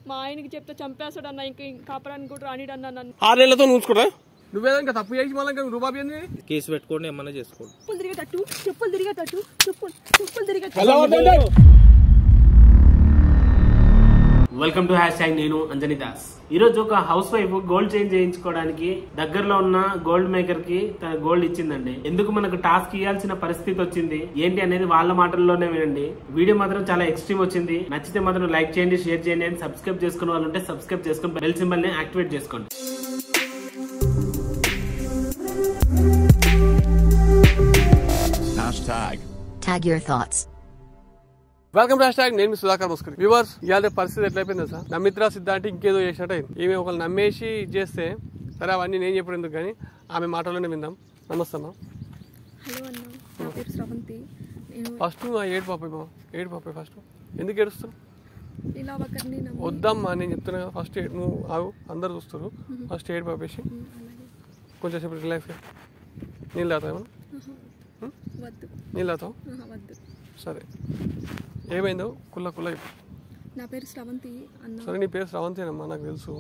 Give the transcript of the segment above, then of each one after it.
మా ఆయనకి చెప్తే చంపేస్తాడు అన్న, ఇంకా కాపరానికి కూడా రానిడన్నా నన్ను. 6 నెలలతో చూసుకుంటా నువ్వేదో ఇంకా తప్పు చేసి మళ్ళీ రూపాయి కేసు పెట్టుకోండి, ఏమన్నా చేసుకోండి. చెప్పులు తిరిగేటట్టు వెల్కమ్ టు #, నేను అంజనీ దాస్. ఈ రోజు ఒక హౌస్ వైఫ్ గోల్డ్ చేంజ్ చేయించుకోవడానికి దగ్గరలో ఉన్న గోల్డ్ మేకర్ కి తన గోల్డ్ ఇచ్చిందండి. ఎందుకు మనకు టాస్క్ ఇవ్వాల్సిన పరిస్థితి వచ్చింది ఏంటి అనేది వాళ్ళ మాటల్లోనే వినండి. వీడియో మాత్రం చాలా ఎక్స్ట్రీమ్ వచ్చింది. నచ్చితే మాత్రం లైక్ చేయండి, షేర్ చేయండి, అండ్ సబ్స్క్రైబ్ చేసుకున్న వాళ్ళు ఉంటే సబ్స్క్రైబ్ చేసుకుని బెల్ సింబల్ ని యాక్టివేట్ చేసుకోండి. Tag your thoughts. Welcome to #, నేను మీ సుధాకర్ ముస్కరి. వ్యూవర్స్, ఇవాళ పరిస్థితి ఎట్లయిపోయింది సార్, నమ్మిత్రా సిద్ధ అంటే ఇంకేదో చేసినట్టు అయింది. ఈమె ఒకళ్ళు నమ్మేసి చేస్తే సరే అవన్నీ నేను చెప్పడం ఎందుకు కానీ ఆమె మాటల్లోనే విందాం. నమస్తే అమ్మా. హలో అన్న, నా పేరు శ్రవంతి. ఫస్ట్ ఏడు పాప ఫస్ట్ ఎందుకు ఏడుస్తావు? ఇలా ఒకరిని వద్దమ్మా, నేను చెప్తున్నా కదా. ఫస్ట్ నువ్వు ఆగు, అందరు చూస్తారు. ఫస్ట్ ఏడు పాపేసి కొంచెం సేపు రిలాక్స్. నీళ్ళు తాగుతావు? నీళ్ళు తాగుతావు? సరే, ఏమైందో కుల్ల నా పేరు శ్రవంతి అన్న. సరే, నీ పేరు శ్రవంతేనమ్మా, నాకు తెలుసు.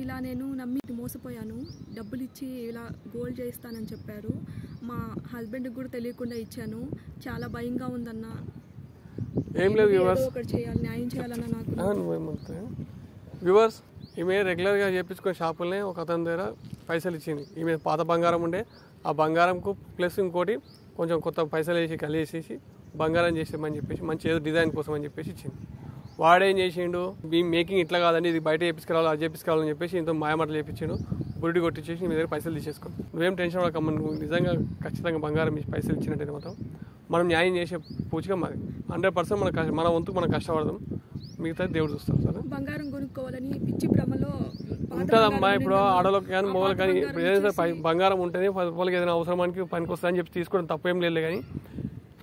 ఇలా నేను నమ్మి మోసపోయాను. డబ్బులు ఇచ్చి ఇలా గోల్డ్ చేయిస్తానని చెప్పారు. మా హస్బెండ్కి కూడా తెలియకుండా ఇచ్చాను. చాలా భయంగా ఉందన్న. ఏం లేదు వ్యూవర్స్, ఒకటి చేయాలి, న్యాయం చేయాలన్న నాకు. నువ్వేమంటే వ్యూవర్స్, ఈమె రెగ్యులర్గా చేయించుకునే షాపులనే ఒక అతని దగ్గర పైసలు ఇచ్చింది. ఈమె పాత బంగారం ఉండే, ఆ బంగారంకు ప్లస్ ఇంకోటి కొంచెం కొత్త పైసలు వేసి కలిసేసి బంగారం చేసామని చెప్పేసి మంచి ఏదో డిజైన్ కోసం అని చెప్పేసి ఇచ్చింది. వాడేం చేసిండు, మీ మేకింగ్ ఇట్లా కాదండి, ఇది బయట చేపించుకోవాలి, అది చేపించుకోవాలని చెప్పేసి ఇంత మాయమాటలు చేయించాడు. బురిడి కొట్టించేసి మీ దగ్గర పైసలు తీసేసుకో. నువ్వేం టెన్షన్ పడకమ్మా, నువ్వు నిజంగా ఖచ్చితంగా బంగారం ఇచ్చి పైసలు ఇచ్చినట్టయితే మాత్రం మనం న్యాయం చేసే పూచిగా మాది 100% మన వంతుకు మనం కష్టపడదాం, మిగతా దేవుడు చూస్తాం. సరే, బంగారం కొనుక్కోవాలని పిచ్చి భ్రమలో ఉంటుందమ్మా. ఇప్పుడు ఆడలోకి కానీ మొగలు కానీ ఇప్పుడు ఏదైనా బంగారం ఉంటేనే 10 రూపాయలకి ఏదైనా అవసరానికి పనికి వస్తుందని చెప్పి తీసుకోవడం తప్పేం లేదు.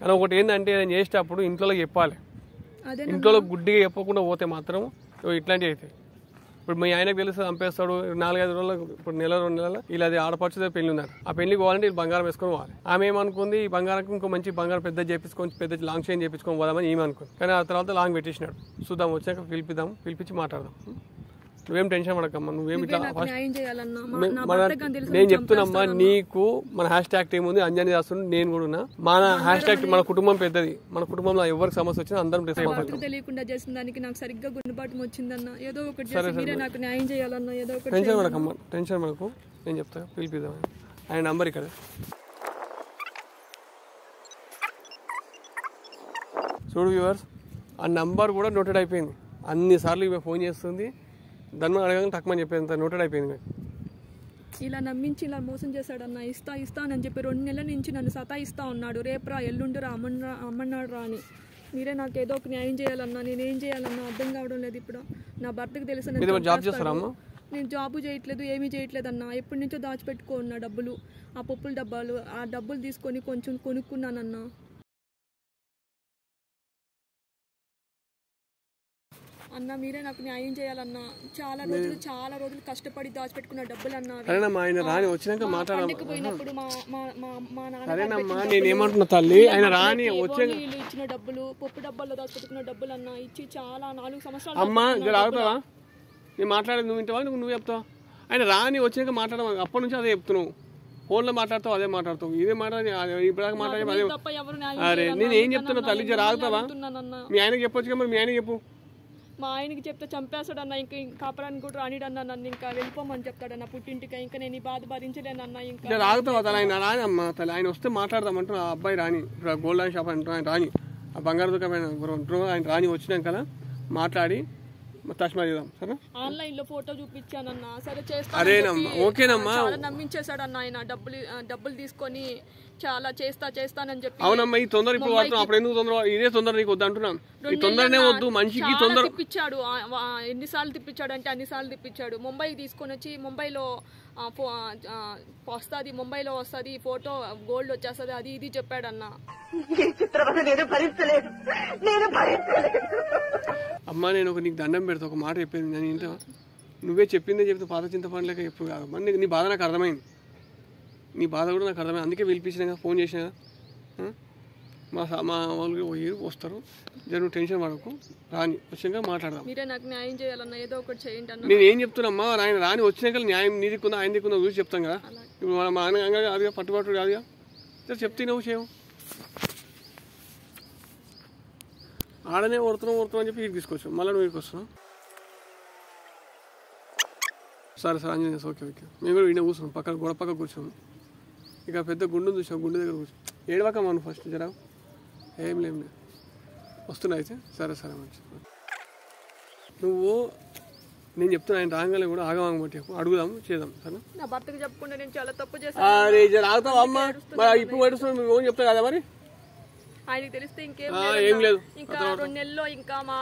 కానీ ఒకటి ఏంటంటే ఏదైనా చేసేటప్పుడు ఇంట్లో చెప్పాలి. ఇంట్లో గుడ్డిగా చెప్పకుండా పోతే మాత్రం ఇట్లాంటివి అవుతాయి. ఇప్పుడు మీ ఆయనకు తెలిస్తే చంపేస్తాడు. 4-5 రోజులు, ఇప్పుడు నెల 2 నెలలు ఇలా అది ఆడపడుచుదే పెళ్లి ఉందంట. ఆ పెళ్లికి పోవాలంటే ఇది బంగారం వేసుకొని పోవాలి. ఆమె ఏమనుకుంది, ఈ బంగారం ఇంకో మంచి బంగారం పెద్ద చేపించుకొని పెద్ద లాంగ్ చైన్ చేపించుకొని పోదామని ఏమనుకుంది. కానీ ఆ తర్వాత లాంగ్ పెట్టేసినాడు. చూద్దాం, వచ్చాక పిలిపించి మాట్లాడదాం. నువ్వేం టెన్షన్ పడకమ్మా, నువ్వేమి ఇట్లా నేను చెప్తున్నామ్మా. నీకు మన #, టీం ఉంది, అంజనీ దాస్, నేను కూడా. మన #, మన కుటుంబం పెద్దది. మన కుటుంబంలో ఎవరికి సమస్య వచ్చినా అందరం తెలియకుండా చేసిన దానికి నాకు సరిగ్గా గుండెపాఠం వచ్చిందన్న. ఏదో ఒకటి నాకు న్యాయం చేయాలన్నా, ఏదో ఒకటి. టెన్షన్ పడకమ్మా, టెన్షన్ పడకు. నేను చెప్తా, పిలిపిద్దాం. ఆయన నంబర్ ఇక్కడ చూడు వ్యూవర్స్. ఆ నంబర్ కూడా నోటెడ్ అయిపోయింది. అన్నిసార్లు ఇవి ఫోన్ చేస్తుంది. దాన్ని అడగని తక్కువని చెప్పేంత నోటెడ్ అయిపోయింది. ఇలా నమ్మించి ఇలా మోసం చేశాడన్న. ఇస్తా అని చెప్పి 2 నెలల నుంచి నన్ను సతాయిస్తా ఉన్నాడు. రేపురా, ఎల్లుండిరా, అమ్మన్నాడు రా అని. మీరే నాకు ఏదో ఒక న్యాయం చేయాలన్నా. నేనేం చేయాలన్నా అర్థం కావడం లేదు. ఇప్పుడు నా భర్తకు తెలుసు నేను జాబు చేయట్లేదు, ఏమీ చేయట్లేదు అన్న. ఎప్పటి నుంచో దాచిపెట్టుకున్నా డబ్బులు, ఆ పప్పుల డబ్బాలు. ఆ డబ్బులు తీసుకొని కొంచెం కొనుక్కున్నానన్నా. అన్న మీరే నాకు న్యాయం చేయాలన్నా. చాలా రోజులు కష్టపడి దాచిపెట్టుకున్న డబ్బులు అన్నా. పోయినప్పుడు మా నాన్న తల్లి ఇచ్చిన డబ్బులు, పప్పు డబ్బాల్లో దాచిపెట్టుకున్న డబ్బులు అన్నా ఇచ్చి చాలా 4 సంవత్సరాలు. అమ్మా ఆగుతావా? నేను మాట్లాడేది నువ్వు వింటావా? నువ్వు చెప్తావు. ఆయన రాని వచ్చాక మాట్లాడమా. అప్పటి నుంచి అదే చెప్తున్నావు. ఫోన్లో మాట్లాడతావు, అదే మాట్లాడతావు, ఇదే మాట్లాడి ఇప్పుడు మాట్లాడే అదే. అరే నేను ఏం చెప్తున్నా తల్లి, జర ఆగుతావా? మీ ఆయనకి చెప్పొచ్చు, మరి మీ ఆయనకి చెప్పు. మా ఆయనకి చెప్తే చంపేస్తాడన్నా, ఇంకా కాపరానికి కూడా రానిడన్నా నన్ను. ఇంకా వెళ్ళిపోమని చెప్తాడన్న పుట్టింటికి. ఇంకా నేను ఈ బాధ భరించలేనన్నా. ఇంకా రాగుతావా తల? ఆయన రానమ్మా తల్లి, ఆయన వస్తే మాట్లాడదామంటారు. ఆ అబ్బాయి రాని, ఇప్పుడు గోల్డ్ షాప్ అంటారు, ఆయన రాని, ఆ బంగారు దుకాణం ఆయన రాని. వచ్చినాక మాట్లాడి తస్మా చేద్దాం. సరే, ఆన్లైన్ లో ఫోటో చూపించానన్నా. సరే చేస్తా, అరేనమ్మా, ఓకేనమ్మా. నమ్మించేశాడన్న ఆయన. డబ్బులు తీసుకొని చాలా చేస్తానని చెప్పి. అవునమ్మా, ఈ తొందర ఇప్పుడు వాడుతున్నాం. అప్పుడు ఎందుకు తొందర? ఇదే తొందర నీకు వద్దు అంటున్నాను. ఈ తొందరనే వద్దు మనిషికి. తొందర తిప్పించాడు. ఎన్నిసార్లు తిప్పించాడు అంటే అన్నిసార్లు తిప్పించాడు. ముంబైకి తీసుకొని వచ్చి ముంబైలో వస్తుంది, ముంబైలో వస్తుంది, ఫోటో గోల్డ్ వచ్చేస్తుంది, అది ఇది చెప్పాడన్న. అమ్మా నేను నీకు దండం పెడతా, ఒక మాట చెప్పింది నేను ఏంటో. నువ్వే చెప్పిందే చెప్తే పాత చింతపండు లేక ఎప్పుడు కాదు. నీ బాధ నాకు అర్థమైంది, నీ బాధ కూడా నాకు అర్థమైంది. అందుకే పిలిపించిన కదా, ఫోన్ చేసిన కదా. మా వాళ్ళు వస్తారు, జరుగు టెన్షన్ పడకు, రాని వచ్చాక మాట్లాడదాం. మీరే నాకు న్యాయం చేయాలన్నా, ఏదో ఒకటి చేయండి అన్న. నేను ఏం చెప్తున్నామ్మా, ఆయన రాని వచ్చినాక న్యాయం నీ దిక్కుందా ఆయన దిక్కుందా చూసి చెప్తాం కదా. ఇప్పుడు మా ఆయన కాదుగా, పట్టుబాటు కాదుగా, చెప్తే నువ్వు చేయవు. ఆడనే కొడుతున్నావు అని చెప్పి ఇటు తీసుకొచ్చావు, మళ్ళీ నువ్వు ఇక్కడికి వస్తున్నావు. సరే ఆంజనేయ ఓకే మేము కూడా ఈయన కూర్చున్నాం, పక్కన గొడవ పక్క కూర్చోము. ఇక పెద్ద గుండు చూసాం, గుండు దగ్గర కూర్చో. ఏడవాక మనం ఫస్ట్ జరా ఏం లేదు వస్తున్నా అయితే. సరే మంచి నువ్వు నేను చెప్తున్నా, ఆయన రాగానే కూడా ఆగమాగం బట్టి అడుగుదాం చేద్దాం. సరే నా భర్తకు చెప్పుకుంటే నేను చాలా తప్పు చేశాను. అరే ఆగుతావు అమ్మ, మరి ఇప్పుడు పడుతున్నావు నువ్వు చెప్తా కదా. మరి ఆయనకి తెలిస్తే ఏం లేదు, ఇంకా 2 నెలల్లో ఇంకా మా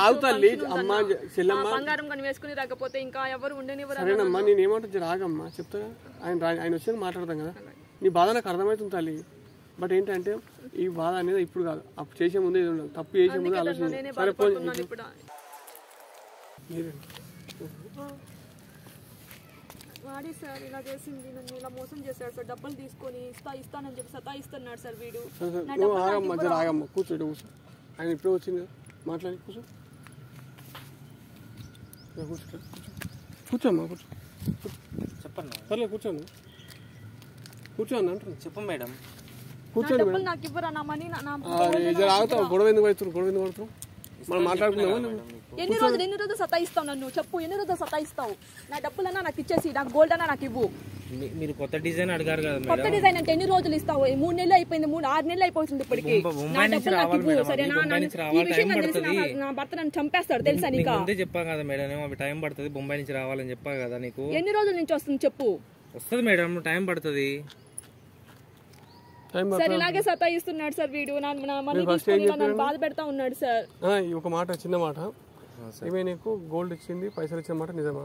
ఆగుతాలి అమ్మ చెల్లమ్మ బంగారం కానీ వేసుకుని రాకపోతే ఇంకా ఎవరు ఉండనివ్వరు. సరేనమ్మా నేను ఏమంటా జర ఆగమ్మా చెప్తా. ఆయన వచ్చి మాట్లాడతాం కదా. నీ బాధ నాకు అర్థమవుతుంది తల్లి, బట్ ఏంటంటే ఈ బాధ అనేది ఇప్పుడు కాదు, అప్పుడు చేసే ముందే ఉండదు, తప్పు చేసే ముందే ఆలోచన. సరే వాడి సార్ ఇలా చేసింది, నన్ను ఇలా మోసం చేశాడు సార్. డబ్బులు తీసుకొని ఇస్తానని చెప్పి సతాయిస్తున్నాడు సార్ వీడు. నువ్వు ఆగమ్మా జర ఆగమ్మా, కూర్చో కూర్చో. ఆయన ఇప్పుడే వచ్చింది కదా, మాట్లాడి కూర్చో కూర్చోమ్మా కూర్చో. చెప్పండి పర్లేదు కూర్చోండి కూర్చోండి అంటున్నా. చెప్పు మేడం కూర్చోండి మేడం. నాకు ఇవ్వరా నా మనీ? జర ఆగుతావు, గొడవ ఎందుకు పడుతున్నావు మనం మాట్లాడుకున్నాము. ఎన్ని రోజులు సతాయిస్తావు నన్ను? చెప్పు, ఎన్ని రోజులు సతాయిస్తావు? నా డబ్బులన్నా నాకు ఇచ్చేసి, నాకు గోల్డ్ అన్నా నాకు ఇవ్వు. మీరు కొత్త డిజైన్ అడిగారు కదా. కొత్త డిజైన్ అంటే ఎన్ని రోజులు ఇస్తావు? 3 నెలలు అయిపోయింది, 6 నెలలు అయిపోతుంది ఇప్పటికి. నా డబ్బులు నాకు ఇవ్వు సరేనా? నా భర్త నన్ను చంపేస్తాడు తెలుసా నీకు? ముందే చెప్పాను కదా మేడం, అవి టైం పడుతుంది, బొంబాయి నుంచి రావాలని చెప్పా కదా నీకు. ఎన్ని రోజుల నుంచి వస్తుంది చెప్పు? వస్తుంది మేడం, టైం పడుతుంది. సార్ ఇలాగే సతాయిస్తున్నాడు సార్ వీడు, నన్ను బాధ పెడతా ఉన్నాడు సార్. ఒక మాట, చిన్న మాట, ఇవే నీకు గోల్డ్ ఇచ్చింది, పైసలు ఇచ్చిన మాట నిజమా?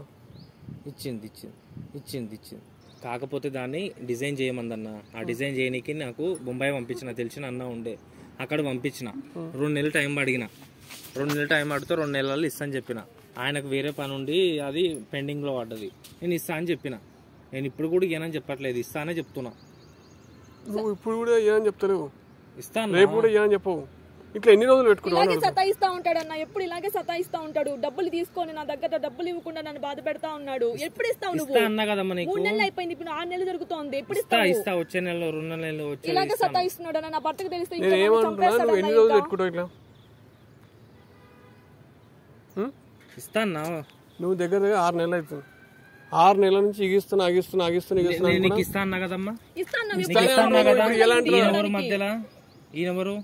ఇచ్చింది కాకపోతే దాన్ని డిజైన్ చేయమందన్న. ఆ డిజైన్ చేయడానికి నాకు బొంబాయి పంపించిన, తెలిసిన అన్న ఉండే, అక్కడ పంపించిన. 2 నెలలు టైం అడిగిన, 2 నెలలు టైం అడిగితే 2 నెలలు ఇస్తాను చెప్పిన. ఆయనకు వేరే పని ఉండి అది పెండింగ్లో పడ్డది. నేను ఇస్తా అని చెప్పిన. నేను ఇప్పుడు కూడా ఏనని చెప్పట్లేదు, ఇస్తానే చెప్తున్నా. నువ్వు ఇప్పుడు కూడా ఏమని చెప్తావు? ఇస్తాను, రేపు కూడా ఏమని చెప్పవు. ఇట్లా ఎన్ని రోజులు పెట్టుకున్నావు? సతాయిస్తా ఉంటాడు అన్న, ఎప్పుడు ఇలాగే సతాయిస్తా ఉంటాడు. డబ్బులు తీసుకొని నా దగ్గర డబ్బులు ఇవ్వకుండా నన్ను బాధ పెడతా ఉన్నాడు. ఎప్పుడు ఇస్తావు నువ్వు? అన్నా కదా 3 నెలలు అయిపోయింది, ఇప్పుడు 6 నెలలు జరుగుతోంది. ఎప్పుడు ఇస్తా? వచ్చే నెలలో 2 నెలలు ఇలాగే సతాయిస్తున్నాడు అన్న. నా భర్తకు తెలిస్తే ఎన్ని రోజులు పెట్టుకుంటావు ఇట్లా? ఇస్తాన్నా నువ్వు దగ్గర 6 నెలలు అవుతుంది. 6 నెలల నుంచి ఇగిస్తున్నా ఇస్తా అన్నా కదమ్మా. మధ్యలో ఈయనెవరు?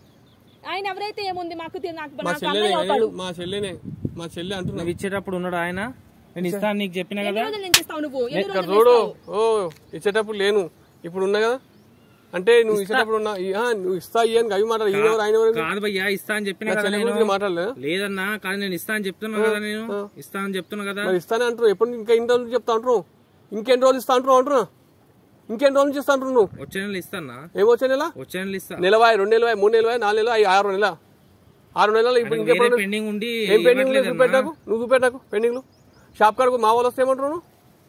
ఆయన ఎవరైతే ఏముంది మాకు మా చెల్లె అంటున్నా. ఇచ్చేటప్పుడు ఉన్నాడు ఆయన. నేను ఇస్తాను నీకు చెప్పిన కదా. చూడు ఇచ్చేటప్పుడు లేను, ఇప్పుడు ఉన్నా కదా. అంటే నువ్వు ఇచ్చేటప్పుడు ఉన్నా, నువ్వు ఇస్తా అని అవి మాట్లాడు. ఆయన కాదు భయ్యా, ఇస్తా అని చెప్పిన మాట్లాడలేదు లేదన్నా. కాదు నేను ఇస్తా అని చెప్తున్నా కదా, నేను ఇస్తా అని చెప్తున్నా కదా. ఇస్తానే అంటున్నావు. ఎప్పుడు ఇంకా ఎన్ని రోజులు చెప్తా అంటున్నావు? ఇంకెన్ని రోజులు ఇస్తా అంటున్నావు అంటున్నా? ఇంకెన్ని రోజులు నుంచి ఇస్తా అంటున్నావు నువ్వు? వచ్చే నెల ఇస్తానా? ఏమో వచ్చే నెల? వచ్చే నెల ఇస్తా. నెలవాయి, 2 నెలవాయి, 3 నెలవాయి, 4 నెలలు, 6 నెలల 6 నెలలు. ఇప్పుడు ఇంకెప్పుడు పెండింగ్ ఉండి ఏం పెండింగ్ లేదు? నువ్వు చూపెట్టాకు పెండింగ్లు. షాప్ కాడకు మా వాళ్ళు వస్తే ఏమంటున్నావు?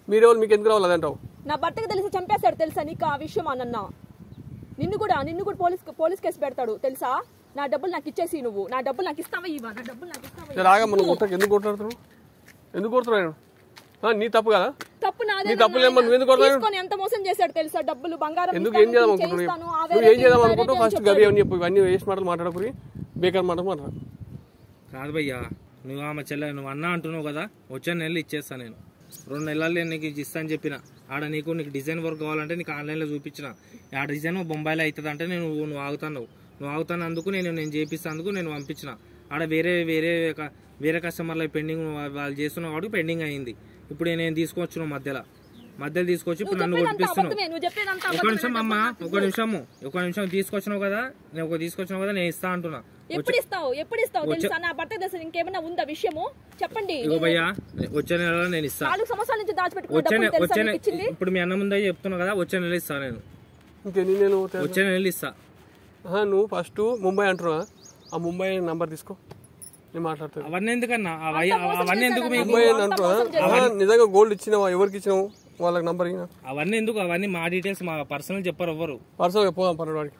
మీరే వాళ్ళు మీకు ఎందుకు రావాలి అదంటావు? నా భర్తకు తెలిసి చంపేస్తాడు తెలుసా నీకు ఆ విషయం అన్న. నిన్ను కూడా పోలీస్ కేసు పెడతాడు తెలుసా? నా డబ్బులు నాకు ఇచ్చేసి, నువ్వు నా డబ్బులు నాకు ఇస్తావా? ఇవ్వ నా డబ్బులు నాకు ఇస్తావా? రాగా మనం ఎందుకు కొట్లాడుతున్నావు? ఎందుకు కొడుతున్నాడు? నీ తప్పు కదా? తప్పు నాదే. ఎంత మోసం చేశాడు తెలుసా? డబ్బులు బంగారం ఎందుకు ఏం చేద్దాం అనుకుంటున్నావు? నువ్వు ఏం చేద్దాం అనుకుంటావు? ఫస్ట్ గవి అని చెప్పు. ఇవన్నీ వేస్ట్ మాటలు మాట్లాడకూరి, బేకార్ మాటలు మాట్లాడు. కాదు భయ్యా, నువ్వు ఆమె చెల్లె నువ్వు అన్నా అంటున్నావు కదా. వచ్చే నెలలు ఇచ్చేస్తా నేను. 2 నెలల్లో నీకు ఇస్తా అని చెప్పిన. ఆడ నీకు డిజైన్ వర్క్ కావాలంటే నీకు ఆన్లైన్లో చూపించిన. ఆ డిజైన్ బొంబాయిలో అవుతుంది అంటే నువ్వు ఆగుతానందుకు నేను చేపిస్తాను నేను పంపించిన. ఆడ వేరే కస్టమర్ల పెండింగ్ వాళ్ళు చేస్తున్న వాడికి పెండింగ్ అయింది. ఇప్పుడు నేను తీసుకొచ్చిన మధ్యలో తీసుకొచ్చి ఇప్పుడు నన్ను కొట్టిస్తున్నావు. ఒక నిమిషం తీసుకొచ్చినావు కదా. నేను ఇస్తా అంటున్నా. ఎప్పుడు ఇస్తావు తెలుసా? నా భర్త దశ ఇంకేమైనా ఉందా విషయము? చెప్పండి. భయ్యా వచ్చే నెలలో నేను ఇస్తా. 4 సంవత్సరాల నుంచి దాచిపెట్టుకుని ఇప్పుడు మీ అన్న ముందే చెప్తున్నా కదా, వచ్చే నెల ఇస్తా నేను. వచ్చే నెల ఇస్తా. నువ్వు ఫస్ట్ ముంబై అంటున్నా, ఆ ముంబై నంబర్ తీసుకో, నేను మాట్లాడతాను. అవన్నీ ఎందుకన్నా? అవన్నీ ఎందుకు? ముంబై అంటున్నా. నిజంగా గోల్డ్ ఇచ్చినావా? ఎవరికి ఇచ్చినావు? వాళ్ళకి నంబర్. అవన్నీ ఎందుకు? అవన్నీ మా డీటెయిల్స్, మా పర్సనల్ చెప్పారు. ఎవరు పర్సనల్ పోదాం పర్వాడికి.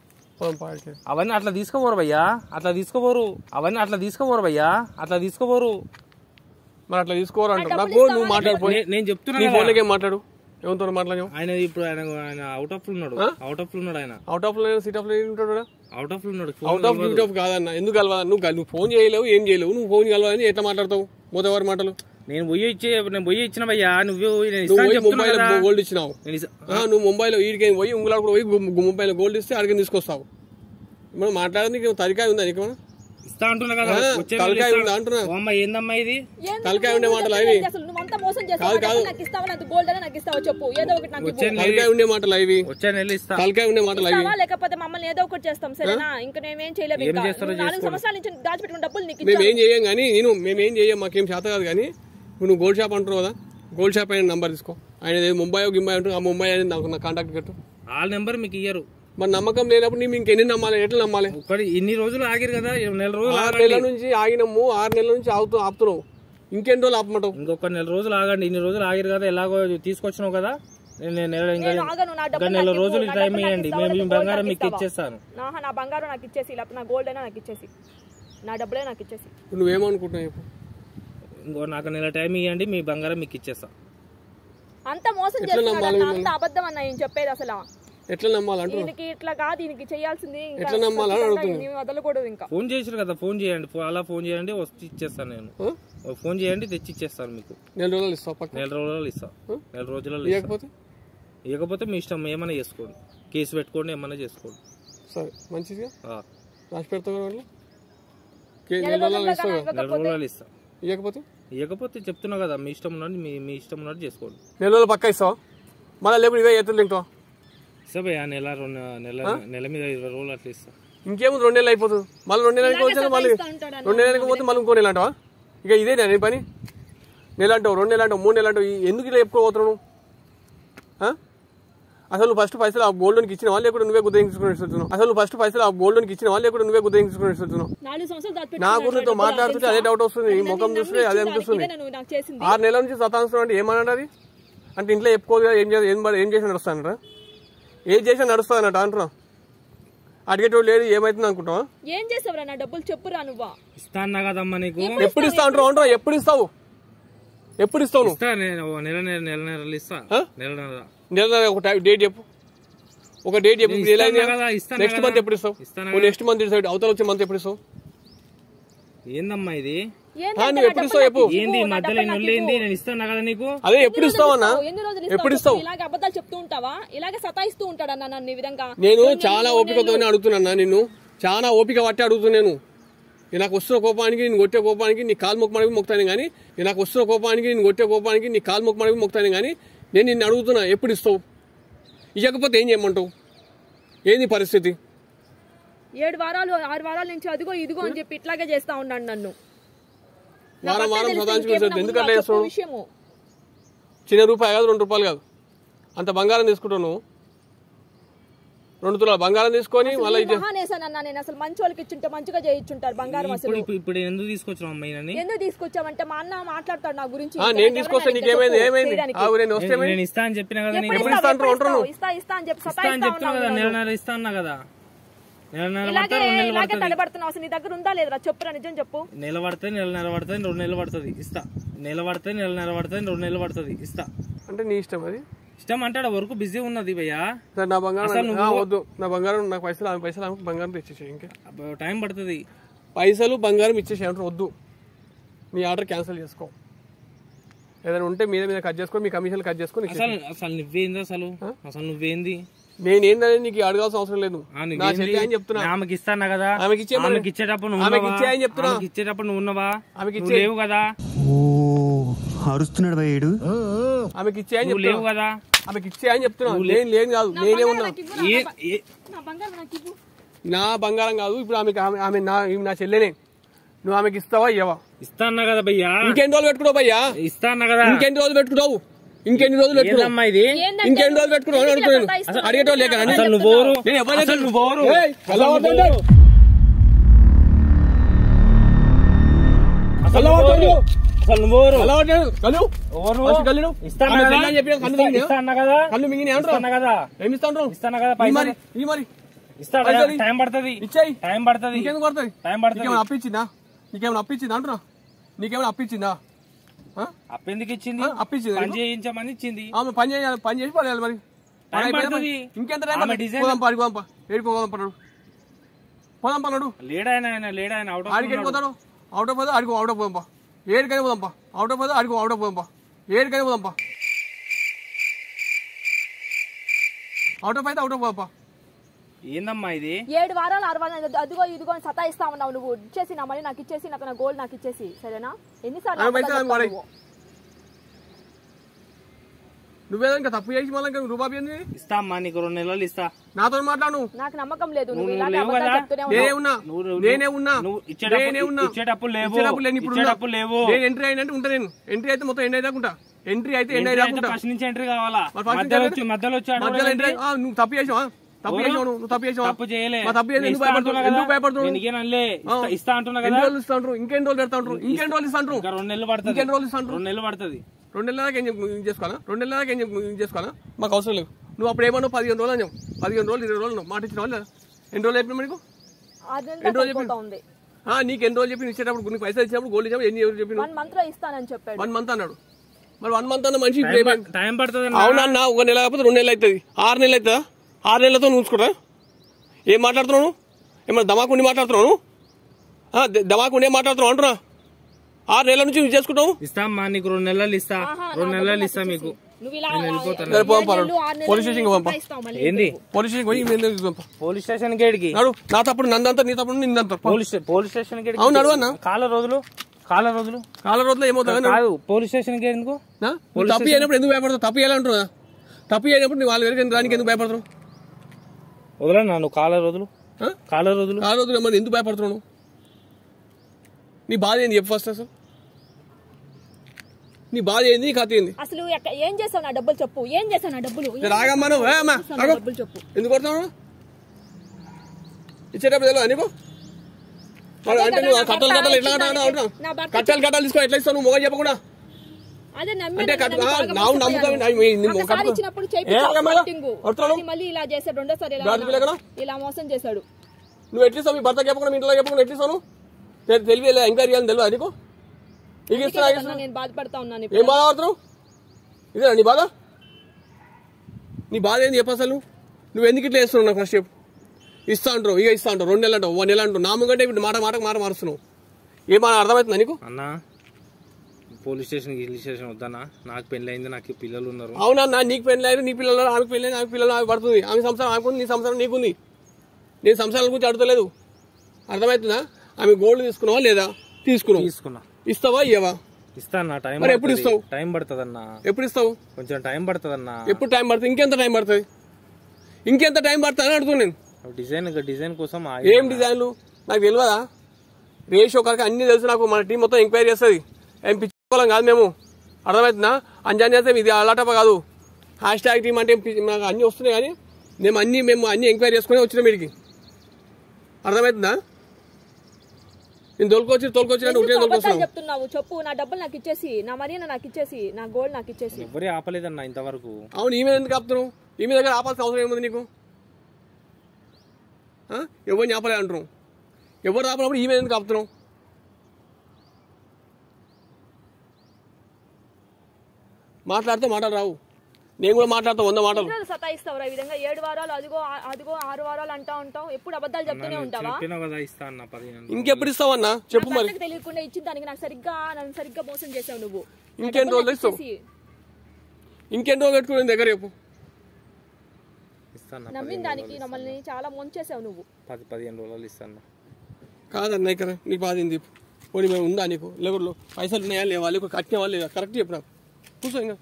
అవన్నీ అట్లా తీసుకోపోరు భయ్యా, అట్లా తీసుకోపోరు. అవన్నీ అట్లా తీసుకోపోరు భయ్యా, అట్లా తీసుకోపోరు. మరి అట్లా తీసుకోరు అంట. నాకు నువ్వు మాట్లాడిపోయి నేను చెప్తున్నా ఫోన్లకి ఏం మాట్లాడు, ఏమంతో మాట్లాడావు? ఆయన ఇప్పుడు ఆయన అవుట్ ఆఫ్ లో ఉన్నాడు. అవుట్ ఆఫ్ లో ఉన్నాడు ఆయన. అవుట్ ఆఫ్ లో సీట్ ఆఫ్ లో ఉంటాడు. అవుట్ ఆఫ్ లో ఉన్నాడు. అవుట్ ఆఫ్ డ్యూటీ ఆఫ్ కాదన్న. ఎందుకు కలవా? నువ్వు ఫోన్ చేయలేవు, ఏం చేయలేవు. నువ్వు ఫోన్ కలవాలని ఎట్లా మాట్లాడతావు? మోదవారి మాటలు. నేను పోయి ఇచ్చిన భయ్యా. నువ్వు ముంబైలో గోల్డ్ ఇచ్చినావు. నువ్వు ముంబైలో వీడికి పోయి ఉంగులాడు కూడా పోయి ముంబైలో గోల్డ్ ఇస్తే అడిగి తీసుకొస్తావు. మనం మాట్లాడడానికి తలకాయ ఉందా నీకు? ఇస్తా అంటున్నా కదా, తలకాయ ఉందా అంటున్నా. ఏందమ్మా ఇది? తలకాయ ఉండే మాటలు అవి కాదు. తలకాయ ఉండే మాటలు అవి. వచ్చే నెల ఇస్తా. తలకాయ ఉండే మాటలు అవి. లేకపోతే మమ్మల్ని ఏదో ఒకటి చేస్తాం, సరేనా? ఇంకా మేమేం చేయలేము. 4 సంవత్సరాల నుంచి దాచిపెట్టుకున్న డబ్బులు నీకు మేమేం చేయం కానీ మేమేం చేయం, మాకేం చేత కాదు. కానీ నువ్వు గోల్డ్ షాప్ అంటున్నావు కదా, గోల్డ్ షాప్ అయిన నంబర్ తీసుకో. ఆయన ముంబై గింబై అంటారు. ఆ ముంబై అనేది నాకు నా కాంటాక్ట్ పెట్టు. వాళ్ళ నెంబర్ మీకు ఇయ్యరు. మరి నమ్మకం లేనప్పుడు నీకు ఇంకెన్ని నమ్మాలి? ఎట్లా నమ్మాలి? ఇన్ని రోజులు ఆగిరు కదా, నెల రోజులు. 6 నెలల నుంచి ఆగినాము, 6 నెలల నుంచి ఆపుతున్నావు. ఇంకెన్ని రోజులు ఆపమంటావు? ఇంకొక నెల రోజులు ఆగండి. ఇన్ని రోజులు ఆగిరు కదా, ఎలాగో తీసుకొచ్చినావు కదా. నెల రోజులు టైం ఇవ్వండి, మేము బంగారం మీకు ఇచ్చేస్తాను. నా బంగారం నాకు ఇచ్చేసి, లేకపోతే నా గోల్డ్ అయినా నాకు ఇచ్చేసి, నా డబ్బులే నాకు ఇచ్చేసి. నువ్వేమనుకుంటున్నావు? ఇంకో నాకు నెల టైం ఇవ్వండి, మీ బంగారం మీకు ఇచ్చేస్తా. అంత మోసం చేస్తున్నాడు, అంత అబద్ధం అన్న నేను చెప్పేది. అసలు ఎట్లా నమ్మాలంటే దీనికి ఇట్లా కాదు, దీనికి చేయాల్సింది ఎట్లా నమ్మాలని అడుగుతుంది. వదలకూడదు. ఇంకా ఫోన్ చేసారు కదా, ఫోన్ చేయండి. అలా ఫోన్ చేయండి, వచ్చి ఇచ్చేస్తాను. నేను ఫోన్ చేయండి, తెచ్చి ఇచ్చేస్తాను మీకు. నెల రోజులు ఇస్తా. నెల రోజులు ఇస్తా. నెల రోజులలో ఇవ్వకపోతే మీ ఇష్టం, ఏమైనా చేసుకోండి. కేసు పెట్టుకోండి, ఏమైనా చేసుకోండి. సరే, మంచిగా రాసి పెడతావు. నెల రోజులు ఇస్తా. ఇవ్వకపోతే చెప్తున్నా కదా, మీ ఇష్టం ఉన్నట్టు మీ ఇష్టం ఉన్నట్టు చేసుకోండి. నెల రోజులు పక్కా ఇస్తావా? మళ్ళీ లేకపోతే ఇవే ఎత్తులు తింటావా? ఇస్తా భయ్యా, నెల మీద 20 రోజులు అట్లా ఇస్తా. ఇంకేముంది, 2 నెలలు అయిపోతుంది. మళ్ళీ 2 నెలలకి వచ్చేది, మళ్ళీ 2 నెలలకి పోతే మళ్ళీ ఇంకో నెల అంటావా? ఇక ఇదే నీ పని. నెల అంటావు, 2 నెలలు అంటావు, 3 నెలలు అంటావు. ఎందుకు ఇలా చెప్పుకోబోతున్నావు? అసలు నువ్వు ఫస్ట్ పైసలు ఆ గోల్డ్కి ఇచ్చిన వాళ్ళు ఎక్కడ నువ్వే గుర్తించుకునేస్తున్నావు. అసలు ఫస్ట్ పైసలు ఆ గోల్డ్కి ఇచ్చిన వాళ్ళు ఎక్కడ నువ్వే గుర్తించుకునేస్తున్నావు. నా గురించి మాట్లాడుతుంటే అదే డౌట్ వస్తుంది. ఈ ముఖం చూస్తే అదే అనిపిస్తుంది. 6 నెలల నుంచి సతాంశం అంటే ఏమన్నాడు? అది అంటే ఇంట్లో చెప్పుకోదు కదా, ఏం చేసి నడుస్తానట, ఏం చేసినా నడుస్తానట అంటున్నా. అడిగేటోడు లేదు, ఏమైతుంది అనుకుంటావా? ఏం చేస్తావురా? నా డబ్బులు చెప్పురా. నువ్వు ఇస్తా అన్నా కదమ్మా నీకు. ఎప్పుడు ఇస్తా అంటున్నావు? ఎప్పుడు ఇస్తావు? ఎప్పుడు ఇస్తావు? నెల ఒక డేట్ చెప్పు. ఒక డేట్ చెప్పు. నెక్స్ట్ మంత్ ఎప్పుడు ఇస్తావు? నెక్స్ట్ మంత్ అవతల వచ్చే మంత్ ఎప్పుడు ఇస్తావు? ఏందమ్మా ఇది? నువ్వు ఎప్పుడు ఇస్తావు చెప్పు. ఏంది మధ్యలో నేను ఇస్తాను కదా నీకు. అదే ఎప్పుడు ఇస్తావు అన్న? ఎప్పుడు ఇస్తావు? ఇలాగే అబద్ధాలు చెప్తూ ఉంటావా? ఇలాగే సతాయిస్తూ ఉంటాడన్నా నన్ను ఈ విధంగా. నేను చాలా ఓపికతోనే అడుగుతున్నా. నిన్ను చాలా ఓపిక పట్టి అడుగుతున్నాను. నాకు వస్తున్న కోపానికి, నేను కొట్టే కోపానికి నీ కాలు మొక్కమడికి మొక్తాను కానీ, నాకు వస్తున్న కోపానికి, నేను కొట్టే కోపానికి నీ కాలు మొక్కమడికి మొక్తాను కానీ, నేను నిన్ను అడుగుతున్నా ఎప్పుడు ఇస్తావు? ఇవ్వకపోతే ఏం చేయమంటావు? ఏంది పరిస్థితి? 7 వారాలు 6 వారాల నుంచి అదిగో ఇదిగో అని చెప్పి ఇట్లాగే చేస్తా ఉన్నాడు నన్ను. వారం వారం సదాంచుకుంటాడు. ఎందుకు అట్లా చేస్తావు? చిన్న రూపాయి కాదు, 2 రూపాయలు కాదు, అంత బంగారం తీసుకుంటావు నువ్వు. 2 తులాల బంగారం తీసుకొని మళ్ళీ నేను అసలు మంచి వాళ్ళకి ఇచ్చుంటే మంచిగా చేయించుంటారు బంగారం. అసలు ఇప్పుడు ఎందుకు తీసుకొచ్చావు అమ్మాయిని? ఎందుకు తీసుకొచ్చావంటే మా అన్న మాట్లాడతాడు నా గురించి. నేను తీసుకొస్తే నీకేమైంది? ఏమైంది? నేను ఇస్తా అని చెప్పిన కదా, ఇస్తా అని చెప్పి చెప్తున్నా కదా, నెలన్నర ఇస్తా అన్నా కదా. ఇలాగే తడబడుతున్నావు. అసలు నీ దగ్గర ఉందా లేదా చెప్పురా, నిజం చెప్పు. నెల పడితే నెలన్నర పడుతుంది, 2 నెలలు పడుతుంది ఇస్తా. నెల పడితే నెలన్నర పడుతుంది, 2 నెలలు పడుతుంది ఇస్తా. అంటే నీ ఇష్టం. అది ఇష్టం అంటాడు. వరకు బిజీ ఉన్నది భయ్యా. నా బంగారం వద్దు. నా బంగారం నాకు పైసలు ఆమె బంగారం తెచ్చేసాయి. ఇంకా టైం పడుతుంది. పైసలు బంగారం ఇచ్చేసాయి అంటారు. వద్దు, నీ ఆర్డర్ క్యాన్సిల్ చేసుకో. ఏదైనా ఉంటే మీద కట్ చేసుకో, మీ కమిషన్ కట్ చేసుకుని. అసలు నువ్వేంది? అసలు నువ్వేంది? నేనేందని నీకు అడగాల్సిన అవసరం లేదు. నా చెల్లి అని చెప్తున్నా. ఆమెకి ఇస్తాను కదా. ఆమెకి ఇచ్చేటప్పుడు నువ్వు ఉన్నావా? ఆమెకి లేవు కదా. అరుస్తున్నాడు భయ్యుడు. ఆమెకి ఇచ్చేయని లేవు కదా. ఆమెకి ఇచ్చేయని చెప్తున్నా. లేని కాదు, నేనే ఉన్నా. నా బంగారం కాదు. ఇప్పుడు ఆమె నా చెల్లెనే. నువ్వు ఆమెకి ఇస్తావా? ఇవ్వవా? ఇస్తా అన్నా కదా భయ్యా. ఇంకెన్ని రోజులు పెట్టుకున్నావు భయ్యా? ఇస్తా అన్నా కదా. ఇంకెన్ని రోజులు పెట్టుకున్నావు? ఇంకెన్ని రోజులు పెట్టుకున్నావు? ఇది ఇంకెన్ని రోజులు పెట్టుకున్నావు అడుగుతున్నాను. అడిగేటోళ్ళు లేక టైం పడుతుంది ఇచ్చాయి టైం పడుతుంది నీకెందుకు పడుతుంది టైం పడుతుంది నీకేమైనా అప్పించిందా నీకేమైనా అప్పించిందా అంటున్నా నీకేమైనా అప్పించిందా అప్పెందుకు ఇచ్చింది అప్పించింది పని చేయించమని ఇచ్చింది ఆమె పని చేయాలి పని చేసి పడేయాలి మరి ఇంకెంత టైం పోదాం పాడికి పోదాం ఏడుకో పోదాం పన్నాడు పోదాం పన్నాడు లేడాయన ఆడికి పోతాడు అవుట్ ఆఫ్ పోదా ఆడికి అవుట్ ఆఫ్ పోదాంపా ఏడుకైనా పోదాంపా అవుట్ ఆఫ్ పోదా ఆడికి అవుట్ ఆఫ్ పోదాంపా ఏడుకైనా పోదాంపా అవుట్ ఆఫ్ అయితే అవుట్ ఆఫ్ పోదాంపా ఏందమ్మా ఇది 7 వారాలు 6 వారాలు అదిగో ఇదిగో సతాయిస్తా ఉన్నావు నువ్వు ఇచ్చేసి నా మనీ నాకు ఇచ్చేసి నా గోల్డ్ నాకు ఇచ్చేసి సరేనా ఎన్నిసార్లు నువ్వేదో ఇంకా తప్పు చేసి మళ్ళీ ఇంకా రూపాయి ఇస్తా అమ్మా నీకు 2 నెలలు ఇస్తా నాతో మాట్లాడు నాకు నమ్మకం లేదు నేనే ఉన్నా ఇచ్చేటప్పుడు లేవు నేను ఎంట్రీ అయినట్టు ఉంటా నేను ఎంట్రీ అయితే మొత్తం ఎండ్ అయ్యాకుంటా ఎంట్రీ అయితే ఎండ్ అయ్యాకుంటా ఫస్ట్ నుంచి ఎంట్రీ కావాలా మధ్యలో ఎంట్రీ నువ్వు తప్పు చేసావా తప్పు చేయలే ఎందుకు భయపడుతున్నావు ఇస్తా అంటున్నా కదా ఇంకెన్ని రోజులు పెడతా ఉంటారు ఇంకెన్ని రోజులు ఇస్తా ఉంటారు 2 నెలలు పడుతుంది 2 నెలలు పడుతుంది 2 నెలల దాకా ఏం చేసుకోవాలా 2 నెలల దాకా ఏం చేసుకోవాలా మాకు అవసరం లేదు నువ్వు అప్పుడు ఏమన్నావు 15 రోజులు అన్నావు 15 రోజులు 20 రోజులు మాట ఇచ్చిన వాళ్ళు ఎన్ని రోజులు చెప్పిన మీకు ఎన్ని రోజులు చెప్పి నీకు ఎన్ని రోజులు చెప్పి ఇచ్చేటప్పుడు నీకు పైసలు ఇచ్చినప్పుడు గోల్డ్ ఇచ్చినప్పుడు ఎన్ని రోజులు చెప్పి 1 మంత్ లో ఇస్తానని చెప్పాడు 1 మంత్ అన్నాడు మరి 1 మంత్ అన్న మనిషి టైం పడుతుంది అవునన్నా 1 నెల కాకపోతే 2 నెలలు అవుతుంది 6 నెలలు అవుతుందా 6 నెలలతో చూసుకుంటా ఏం మాట్లాడుతున్నావు ఏమన్నా దమాకుండి మాట్లాడుతున్నావు దమాకుండి ఏం మాట్లాడుతున్నావు అంటున్నా 6 నెలల నుంచి చేసుకుంటావు ఇస్తామ్మా నీకు 2 నెలలు ఇస్తా 2 నెలలు ఇస్తా మీకు పోలీస్ స్టేషన్ గేడికి నా తప్పుడు నందంతా నీ తప్పుడు నిన్నంతా పోలీస్ స్టేషన్ గేట్ అవును అడుగు అన్న కాల రోజులు ఏమవుతావు పోలీస్ స్టేషన్ గేట్ ఎందుకు తప్పు అయినప్పుడు ఎందుకు భయపడతావు తప్పు చేయాలంటున్నా తప్పు అయినప్పుడు నీ వాళ్ళు వేరే దానికి ఎందుకు భయపడతావు వదలన్నా నువ్వు కాల రోజులు మరి ఎందుకు భయపడుతున్నావు నీ బాధ ఏంది చెప్పు ఫస్ట్ అసలు నీ బాధ ఏంది నీ కథ ఏంది అసలు ఏం చేసావు నా డబ్బులు చెప్పు ఏం చేసావు నా డబ్బులు రాగమ్మా డబ్బులు చెప్పు ఎందుకు కొడతావు ఇచ్చేటప్పుడు తెలియదు నీకు అంటే నువ్వు కట్టలు ఎట్లా కట్టాలు తీసుకో ఎట్లా ఇస్తావు నువ్వు మొగ చెప్పకుండా నువ్వు ఎట్లిస్తావు మీ భర్త చెప్పకుండా మీ ఇంట్లో చెప్పకుండా ఎట్లిస్తాను తెలివి ఎంక్వైరీ చేయాలని తెలియదు నీకు నీకు ఇస్తా నేను బాధపడతా ఉన్నాను ఏం బాధపడుతున్నావు ఇదేనా నీ బాధ నీ బాధ ఏంది చెప్పు అసలు నువ్వు ఎందుకు ఇట్లా వేస్తున్నావు నాకు ఫస్ట్ చెప్పు ఇస్తా అంటారు ఇక ఇస్తా అంటారు 2 నెలలు అంటావు 1 నెల అంటావు నామంటే ఇప్పుడు మాట మారుస్తున్నావు ఏమన్నా అర్థమవుతుందా నీకు అన్నా పోలీస్ స్టేషన్ వద్దన్నా నాకు పెళ్లి అయింది నాకు పిల్లలు ఉన్నారు అవునన్నా నీకు పెళ్లి అయ్యారు నీ పిల్లలు ఆమెకు పెళ్లి ఆమె పిల్లలు ఆమె పడుతుంది ఆమె సంసారం ఆమెకుంది నీ సంసారం నీకుంది నేను సంసారాల గురించి అడతలేదు అర్థమవుతుందా ఆమె గోల్డ్ తీసుకున్నావా లేదా తీసుకున్నా ఇస్తావా ఇవ్వవా ఇస్తాను టైం మరి ఎప్పుడు ఇస్తావు టైం పడుతుందన్నా ఎప్పుడు ఇస్తావు కొంచెం టైం పడుతుందన్నా ఎప్పుడు టైం పడుతుంది ఇంకెంత టైం పడుతుంది అని అడుగుతాను నేను డిజైన్ కోసం ఏం డిజైన్లు నాకు తెలియదా రేషియో కనుక అన్ని తెలుసు నాకు మన టీం మొత్తం ఎంక్వైరీ చేస్తుంది ఏం పిచ్చుకోవాలం కాదు మేము అర్థమవుతుందా అంజాన్ చేస్తే ఇది అలాటప కాదు హ్యాష్ టీం అంటే నాకు అన్ని వస్తున్నాయి కానీ మేము అన్ని ఎంక్వైరీ చేసుకుని వచ్చినాం వీడికి అర్థమవుతుందా నేను తోలుకొచ్చి చెప్తున్నావు చెప్పు నా డబ్బులు నాకు ఇచ్చేసి నా మనీ నాకు ఇచ్చేసి నా గోల్డ్ నాకు ఇచ్చేసి ఎవరే ఆపలేదన్నా ఇంతవరకు అవును ఈమె ఎందుకు ఆపుతున్నావు ఈమె దగ్గర ఆపాల్సిన అవసరం ఏముంది నీకు ఎవరిని ఆపలేదు అంటున్నావు ఎవరు ఆపినప్పుడు ఈమె ఎందుకు ఆపుతున్నావు మాట్లాడితే మాటలు రావు నేను కూడా మాట్లాడతా 100 మాటలు సతాయిస్తావు ఈ విధంగా 7 వారాలు అదిగో 6 వారాలు అంటా ఉంటావు ఎప్పుడు అబద్ధాలు చెప్తూనే ఉంటావా ఇంకెప్పుడు ఇస్తావు అన్న చెప్పు మరి తెలియకుండా ఇచ్చిన దానికి నన్ను సరిగ్గా మోసం చేసావు నువ్వు ఇంకెన్ని రోజులు ఇస్తావు ఇంకెన్ని రోజులు పెట్టుకుని దగ్గర చెప్పు నమ్మిన దానికి మమ్మల్ని చాలా ముంచేసావు నువ్వు 15 రోజులు ఇస్తాను కాదన్న ఇక్కడ నీకు బాధ ఏంది పోనీ మేము ఉందా నీకు లేకుండా పైసలు ఉన్నాయా లేవా లేక కట్టిన వాళ్ళు లేదా కరెక్ట్ చెప్పు నాకు కూర్చో ఇంకా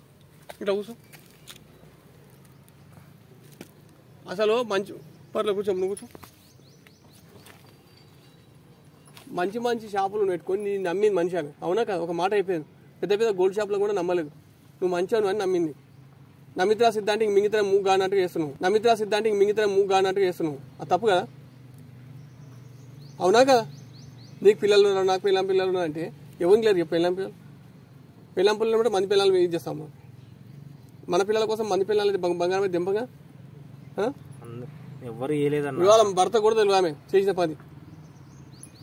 ఇట్లా కూర్చో అసలు మంచి పర్లేదు కూర్చో నువ్వు కూర్చో మంచి షాపులు పెట్టుకొని నేను నమ్మింది మనిషి అని అవునా కదా ఒక మాట అయిపోయింది పెద్ద గోల్డ్ షాపులో కూడా నమ్మలేదు నువ్వు మంచి అని నమ్మింది నమిత్రా సిద్ధాంతికి మిగతా మూగు కానట్టు చేస్తున్నావు అది తప్పు కదా అవునా కదా నీకు పిల్లలు నాకు పిల్లలు అంటే ఎవరికి లేరు చెప్పు పెళ్ళాం పిల్లలు అంటే మంది పిల్లలు ఇది చేస్తాము మన పిల్లల కోసం మంది పిల్లలు బంగారం దింపగా ఎవరు వేయలేదన్న. ఇవాళ భర్త కూడా తెలియదు ఆమె చేసిన పని.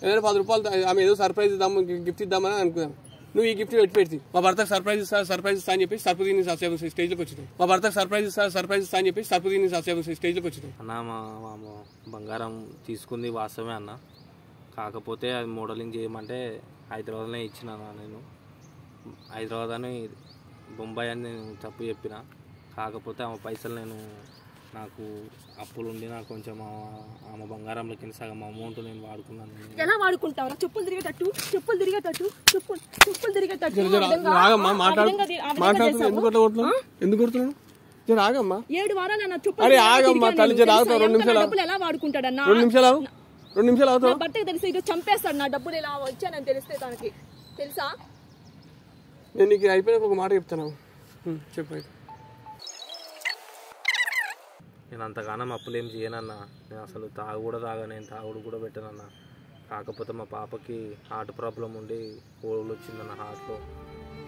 ఏదైనా 10 రూపాయలు ఆమె ఏదో సర్ప్రైజ్ ఇద్దాము గిఫ్ట్ ఇద్దామని అనుకున్నాం. నువ్వు ఈ గిఫ్ట్ పెట్టి మా భర్తకు సర్ప్రైజ్ ఇస్తా అని చెప్పి సర్పదీని స్టేజ్లోకి వచ్చినావు. మా భర్తకు సర్ప్రైజ్ ఇస్తా అని చెప్పి సర్పదీని స్టేజ్లోకి వచ్చినావు. అన్న మా బంగారం తీసుకుంది వాస్తవమే అన్న. కాకపోతే అది మోడలింగ్ చేయమంటే హైదరాబాద్లోనే ఇచ్చిన నేను. హైదరాబాద్ అని బొంబాయి అని నేను తప్పు చెప్పిన. కాకపోతే ఆమె పైసలు నాకు అప్పులు ఉండి నాకు కొంచెం ఆమె బంగారంలో కింద సగం అమౌంట్ నేను వాడుకున్నాను. ఎలా వాడుకుంటావు? చెప్పులు తిరిగేటట్టు చెప్పులు తిరిగేటట్టు ఎందుకు కొడుతున్నాను? 7 వారాలు నా అరే ఆగమ్మా తల్లి, ఆగుతావు 2 నిమిషాలు. డబ్బులు ఎలా వాడుకుంటాడన్నా? 2 నిమిషాలు అవుతావు. భర్తకి తెలిసి ఇది చంపేస్తాడు. నా డబ్బులు ఇలా వచ్చానని తెలిస్తే తనకి తెలుసా? నేను నీకు అయిపోయినాక ఒక మాట చెప్తాను, చెప్పు. నేను అంతగానం అప్పులు ఏం చేయనన్నా. నేను అసలు నేను తాగుడు కూడా పెట్టానన్నా. కాకపోతే మా పాపకి హార్ట్ ప్రాబ్లం ఉండి హోల్ వచ్చిందన్న హార్ట్లో.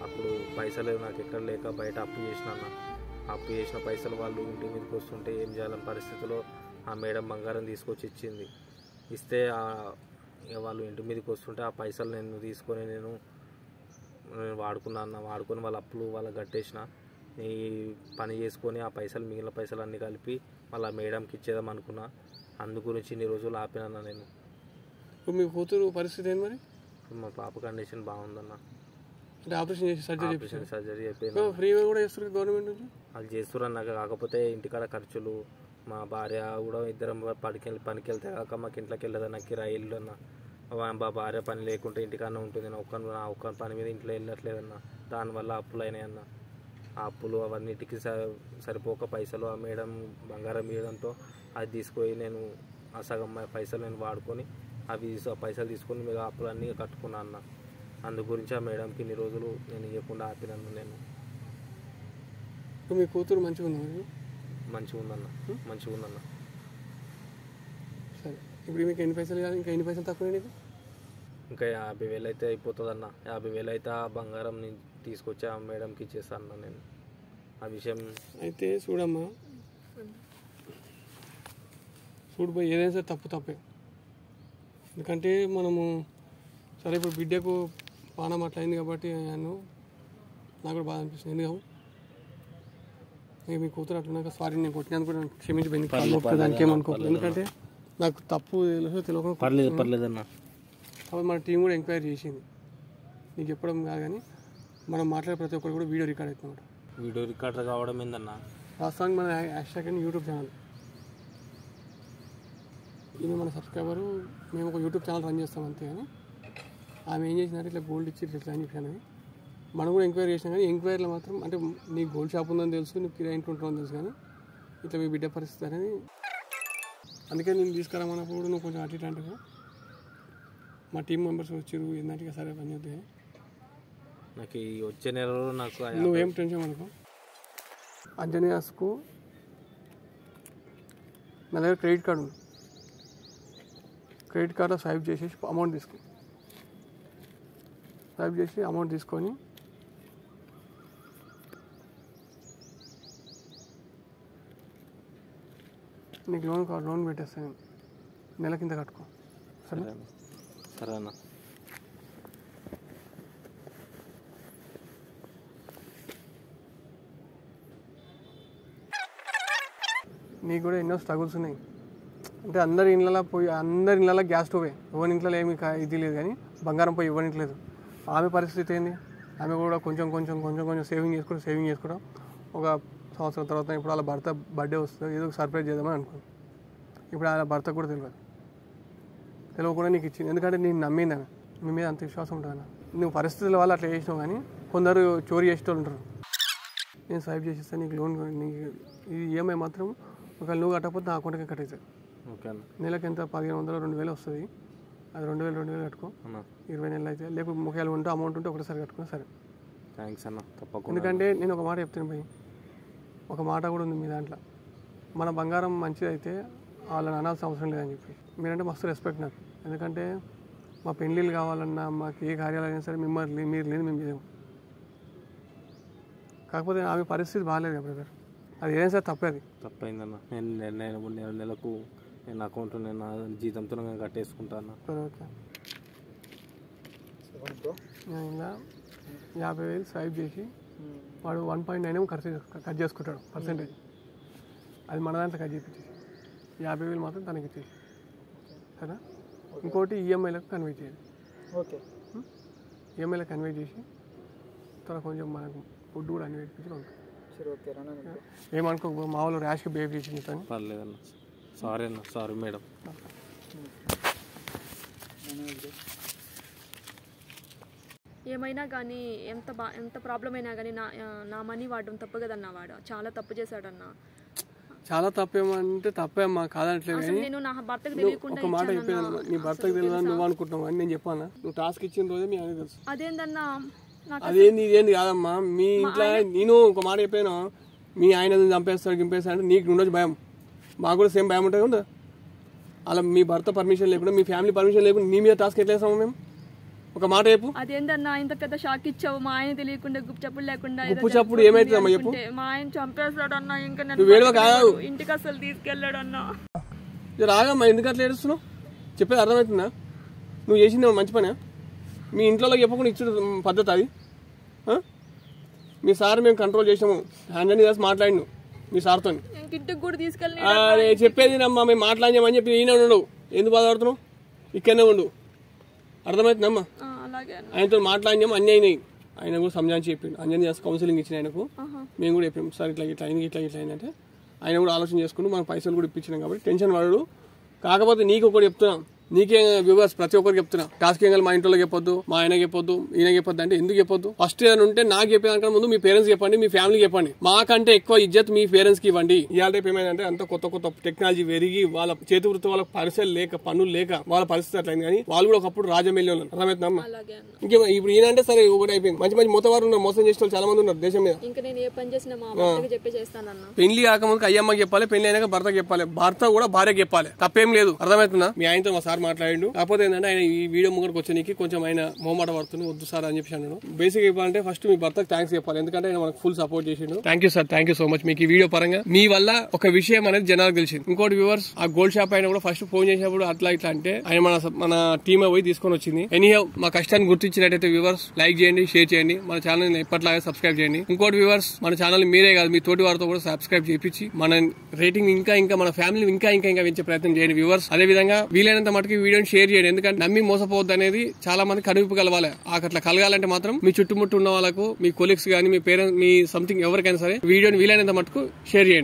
అప్పుడు పైసలు నాకు ఎక్కడ లేక బయట అప్పు చేసినా. అప్పు చేసిన పైసలు వాళ్ళు ఇంటి మీదకి వస్తుంటే ఏం చేయాలని పరిస్థితిలో ఆ మేడం బంగారం తీసుకొచ్చి ఇచ్చింది. ఇస్తే వాళ్ళు ఇంటి మీదకి వస్తుంటే ఆ పైసలు నేను తీసుకొని నేను వాడుకున్నాను. వాడుకొని వాళ్ళ అప్పులు వాళ్ళకి కట్టేసిన. ఈ పని చేసుకొని ఆ పైసలు మిగిలిన పైసలు అన్నీ కలిపి మళ్ళీ మేడంకి ఇచ్చేద్దాం అనుకున్నా. అందు గురించి ఇన్ని రోజులు ఆపినన్నా నేను. మీ కూతురు పరిస్థితి ఏంటి మరి? మా పాప కండిషన్ బాగుందన్న. ఆపరేషన్ సర్జరీ అయిపోయింది. ఫ్రీగా కూడా చేస్తారు గవర్నమెంట్ నుంచి. అది చేస్తున్నారు అన్నాక. కాకపోతే ఇంటికాడ ఖర్చులు, మా భార్య కూడా ఇద్దరం పనికి వెళ్తే కాక మాకు ఇంట్లోకి వెళ్ళదన్న కిరాయి ఇల్లు అన్న. మా భార్య పని లేకుంటే ఇంటికన్నా ఉంటుంది. ఒక్క పని మీద ఇంట్లో వెళ్ళట్లేదన్న. దానివల్ల అప్పులు అయినాయి అన్న. ఆ అప్పులు అవన్నిటికి సరిపోక పైసలు ఆ మేడం బంగారం ఇవ్వడంతో అది తీసుకొని నేను ఆ సగం పైసలు నేను వాడుకొని ఆ పైసలు తీసుకొని మీద అప్పులన్నీ కట్టుకున్నా అన్న. అందు గురించి ఆ మేడంకి ఇన్ని రోజులు నేను ఇవ్వకుండా ఆపినాను నేను. మీ కూతురు మంచిగా ఉంది? మంచిగా ఉందన్న. సరే, ఇప్పుడు మీకు ఎన్ని పైసలు కాదు? ఇంకా ఎన్ని పైసలు తక్కువ? నీకు ఇంకా 50,000 అయితే అయిపోతుంది అన్న. 50,000 అయితే ఆ బంగారం నేను తీసుకొచ్చి ఆ మేడంకి ఇచ్చేస్తాను అన్న నేను. ఆ విషయం అయితే చూడమ్మా, చూడిపోయి ఏదైనా సరే తప్పే. ఎందుకంటే మనము సరే ఇప్పుడు బిడ్డకు పానం అట్లా అయింది కాబట్టి నాకు కూడా బాధ అనిపిస్తుంది. ఎందుకు మీ కూతురు అట్లా సారీ నేను కొట్టినాను కూడా క్షమించిపోయింది. దానికి ఏమనుకోలేదు. ఎందుకంటే నాకు తప్పు తెలియకుండా పర్లేదన్న. కాబట్టి మన టీం కూడా ఎంక్వైరీ చేసింది. నీకు చెప్పడం కాదు కానీ మనం మాట్లాడే ప్రతి ఒక్కరు కూడా వీడియో రికార్డ్ అవుతుందన్నమాట. వీడియో రికార్డ్ కావడం ఏందన్న? వాస్తవానికి మన హ్యాష్ట్యాగ్ అని యూట్యూబ్ ఛానల్. ఈమె మన సబ్స్క్రైబరు. మేము ఒక యూట్యూబ్ ఛానల్ రన్ చేస్తాం అంతే. కానీ ఆమె ఏం చేసినారు, ఇట్లా గోల్డ్ ఇచ్చి ఇట్లా అని చెప్పాను. మనం కూడా ఎంక్వైరీ చేసినాం కానీ ఎంక్వైరీలో మాత్రం అంటే నీకు గోల్డ్ షాప్ ఉందని తెలుసు, నీకు కిరాయి ఇంట్లో ఉంటుందని తెలుసు, కానీ ఇట్లా మీ బిడ్డ పరిస్థితి అనేది. అందుకే నేను తీసుకురామన్నప్పుడు నువ్వు కొంచెం అటు ఇటు అంటే మా టీం మెంబర్స్ వచ్చారు ఏంటంటే సరే పని చేద్దాం. నాకు ఈ వచ్చే నెలలో నాకు నువ్వేం టెన్షన్ అనుకో. అంజనీయాస్కు నా దగ్గర క్రెడిట్ కార్డు ఉంది. క్రెడిట్ కార్డులో స్వైప్ చేసేసి అమౌంట్ తీసుకో. స్వైప్ చేసి అమౌంట్ తీసుకొని నీకు లోన్ పెట్టేస్తాను. నెల కింద కట్టుకో. సరే అన్న. నీకు కూడా ఎన్నో స్ట్రగుల్స్ ఉన్నాయి. అంటే అందరి ఇళ్ళలో గ్యాస్ స్టోవే, ఎవరి ఇంట్లో ఏమి ఇది లేదు, కానీ బంగారం పోయి ఇవ్వనిట్లేదు. ఆమె పరిస్థితి ఏంది? ఆమె కూడా కొంచెం సేవింగ్ చేసుకోవడం ఒక సంవత్సరం తర్వాత ఇప్పుడు వాళ్ళ భర్త బర్త్డే వస్తుంది, ఏదో సర్ప్రైజ్ చేద్దామని అనుకున్నాను. ఇప్పుడు వాళ్ళ భర్త కూడా తెలియకుండా నీకు ఇచ్చింది. ఎందుకంటే నేను నమ్మింది ఆమె. మీ మీద అంత విశ్వాసం ఉంటుంది. నువ్వు పరిస్థితుల వల్ల అట్లా చేసినావు, కానీ కొందరు చోరీ చేసేటోళ్ళు ఉంటారు. నేను స్వైప్ చేసేస్తాను నీకు లోన్. నీకు ఇది ఈఎంఐ మాత్రం ఒకవేళ నువ్వు కట్టకపోతే నా అకౌంట్కి కట్టేస్తాను. ఓకే అన్న. నెలకి ఎంత 1500 2000 వస్తుంది. అది 2000 కట్టుకో. 20 నెలలు అయితే లేకపోతే ముఖ్యాలు ఉంటే అమౌంట్ ఉంటే ఒకటేసారి కట్టుకున్నా సరే. థ్యాంక్స్ అన్న, తప్పకుండా. ఎందుకంటే నేను ఒక మాట చెప్తాను భయ్, ఒక మాట కూడా ఉంది మీ దాంట్లో. మన బంగారం మంచిది అయితే వాళ్ళని అనాల్సిన అవసరం లేదని చెప్పి. మీరంటే మస్తు రెస్పెక్ట్ నాకు. ఎందుకంటే మా పెళ్ళిళ్ళు కావాలన్నా మాకు ఏ కార్యాలు అయినా సరే మీరు లేదు మేము చేయము. కాకపోతే ఆమె పరిస్థితి బాగాలేదు బ్రదర్. అది ఏదైనా సరే తప్పే, అది తప్పైందన్న. నేను నెలకు నేను అకౌంట్ నేను నా జీతంతో నేను కట్టేసుకుంటాను. ఓకే, ఇంకా 50,000 స్వైప్ చేసి వాడు 1.9 కట్ చేసుకుంటాడు పర్సెంటేజ్. అది మన దాంట్లో కట్ చేయించేసి 50,000 మాత్రం తనకి ఇచ్చేసి కదా. ఇంకోటి ఈఎంఐలకు కన్వే చేయాలి. ఓకే, ఈఎంఐలకు కన్వే చేసి తర్వాత కొంచెం మనకు ఫుడ్ కూడా అన్ని పెట్టించి సరే ఓకే రా. ఏమనుకో, మా వాళ్ళు ర్యాష్గా బిహేవ్ చేసి కానీ పర్లేదన్న. సారీ అన్న, సారీ మేడం. ఏమైనా కానీ ఎంత ప్రాబ్లం అయినా కానీ నా మనీ వాడడం తప్పు కదన్నా. వాడు చాలా తప్పు చేశాడన్నా. చాలా తప్పేమంటే తప్పే అమ్మా, కాదంటలేదు. కానీ నేను నా భర్తకు తెలియకుండా ఒక మాట చెప్పాను, నీ భర్తకు తెలియదు నువ్వు అనుకుంటున్నావు అని నేను చెప్పానా. నువ్వు టాస్క్ ఇచ్చిన రోజే మీ ఆయనకు తెలుసు. అదేందన్నా, అదేంది ఇదేంది కాదమ్మా. మీ ఇంట్లో నేను ఒక మాట చెప్పాను, మీ ఆయన చంపేస్తాడు గింపేస్తాడు అంటే నీకు ఉండొచ్చు భయం, మాకు కూడా సేమ్ భయం ఉంటుంది కదా. అలా మీ భర్త పర్మిషన్ లేకుండా, మీ ఫ్యామిలీ పర్మిషన్ లేకుండా నీ మీద టాస్క్ ఎట్లా వేస్తాము మేము? ఒక మాట చెప్పు. అదేందన్నా ఇంత పెద్ద షాక్ ఇచ్చావు, మా ఆయన తెలియకుండా గుప్పు చప్పుడు లేకుండా. గుప్పు చప్పుడు ఏమైతుందమ్మా చెప్పు. మా ఆయన చంపేస్తాడు అన్నా, ఇంకా ఇంటికి అసలు తీసుకెళ్ళాడు అన్నా. రాగమ్మా, ఎందుకు అట్లా ఏడుస్తున్నావు? చెప్పేది అర్థమవుతుందా? నువ్వు చేసింది మంచి పనే. మీ ఇంట్లో చెప్పకుండా ఇచ్చిన పద్ధతి అది. మీ సార్ మేము కంట్రోల్ చేసాము, హ్యాండ్ చేసి మాట్లాడిను మీ సార్తో. ఇంటికి కూడా తీసుకెళ్ళి చెప్పేది నమ్మా, మేము మాట్లాడామని చెప్పి ఈయన ఉండవు. ఎందుకు బాధపడుతున్నావు? ఇక్కడనే ఉండు, అర్థమవుతుందమ్మా. ఆయనతో మాట్లాడినాము, అన్నీ అయినాయి. ఆయన కూడా సంజాయించి చెప్పిండు, అంజనీ చేసి కౌన్సిలింగ్ ఇచ్చిన ఆయనకు. మేము కూడా చెప్పాము, సార్ ఇట్లా అయింది ఇట్లా అయిందంటే ఆయన కూడా ఆలోచన చేసుకుంటూ మనకు పైసలు కూడా ఇప్పించినాం కాబట్టి టెన్షన్ పడడు. కాకపోతే నీకు ఒకటి చెప్తున్నాం, నీకే వ్యూవర్స్ ప్రతి ఒక్కరికి చెప్తున్నా, టాస్క్ ఏం మా ఇంట్లో చెప్పొద్దు, మా ఆయన చెప్పొద్దు, ఈయన చెప్పొద్దు అంటే ఎందుకు చెప్పొద్దు? ఫస్ట్ ఏదైనా ఉంటే నాకు చెప్పేదానికన్నా ముందు మీ పేరెంట్స్ చెప్పండి, మీ ఫ్యామిలీకి చెప్పండి. మాకంటే ఎక్కువ ఇజ్జత్ మీ పేరెంట్స్ కి ఇవ్వండి. ఇవాళ రేపు ఏమైందంటే అంత కొత్త కొత్త టెక్నాలజీ పెరిగి వాళ్ళ చేతి వృత్తి వాళ్ళకి పరిసలు లేక పనులు లేక వాళ్ళ పరిస్థితి అట్లయింది. కానీ వాళ్ళు కూడా ఒకప్పుడు రాజమల్లి ఉన్నారు, అర్థమవుతుందమ్మా. ఇంకే ఇప్పుడు ఈయన అంటే సరే ఒకటి అయిపోయింది. మంచి మంచి మొత్తవారు ఉన్నారు, మోసం చేసే వాళ్ళు చాలా మంది ఉన్నారు దేశం మీద. పెళ్లి కాకముందుకు అయ్యమ్మకి చెప్పాలి, పెళ్లి అయినాక భర్తకి చెప్పాలి, భర్త కూడా భార్యకి చెప్పాలి. తప్పేం లేదు, అర్థమవుతుందా? మీ ఆయనతో మా సార్ మాట్లాడిండు. కాకపోతే ఏంటంటే ఆయన ఈ వీడియో ముంగడికి వచ్చేకి కొంచెం ఆయన మొహమాట పడుతుంది, వద్దు సార్ అని చెప్పి అన్నాడు. బేసిక్ చెప్పాలంటే ఫస్ట్ మీ భర్తకు థ్యాంక్స్ చెప్పాలి, ఎందుకంటే ఆయన మనకు ఫుల్ సపోర్ట్ చేసిండు. Thank you sir, thank you so much. మీకు ఈ వీడియో పరంగా మీ వల్ల ఒక విషయం అనేది జనాలకు తెలిసింది. ఇంకోటి వ్యూవర్స్, ఆ గోల్డ్ షాప్ ఆయన కూడా ఫస్ట్ ఫోన్ చేసినప్పుడు అట్లా ఇట్లా అంటే ఆయన మన టీమ్ పోయి తీసుకొని వచ్చింది. ఎనీహౌ మా కష్టాన్ని గుర్తించినట్టయితే వ్యూవర్స్ లైక్ చేయండి, షేర్ చేయండి, మన ఛానల్ ఎప్పటిలాగా సబ్స్క్రైబ్ చేయండి. ఇంకోటి వ్యూవర్స్, మన ఛానల్ మీరే కాదు మీ తోటి వారితో కూడా సబ్స్క్రైబ్ చేయించి మన రేటింగ్ ఇంకా మన ఫ్యామిలీ ఇంకా పెంచే ప్రయత్నం చేయండి వ్యూవర్స్. అదే విధంగా వీలైనంత మటుకు వీడియోని షేర్ చేయండి, ఎందుకంటే నమ్మి మోసపోవద్దు అనేది చాలా మంది కనువిప్పు కలవాలి. అట్లా కలగాలంటే మాత్రం మీ చుట్టుముట్టు ఉన్న వాళ్ళకు, మీ కొలీగ్స్ గానీ, మీ పేరెంట్స్, మీ సంథింగ్ ఎవరికైనా సరే వీడియోని వీలైనంత మటుకు షేర్ చేయండి.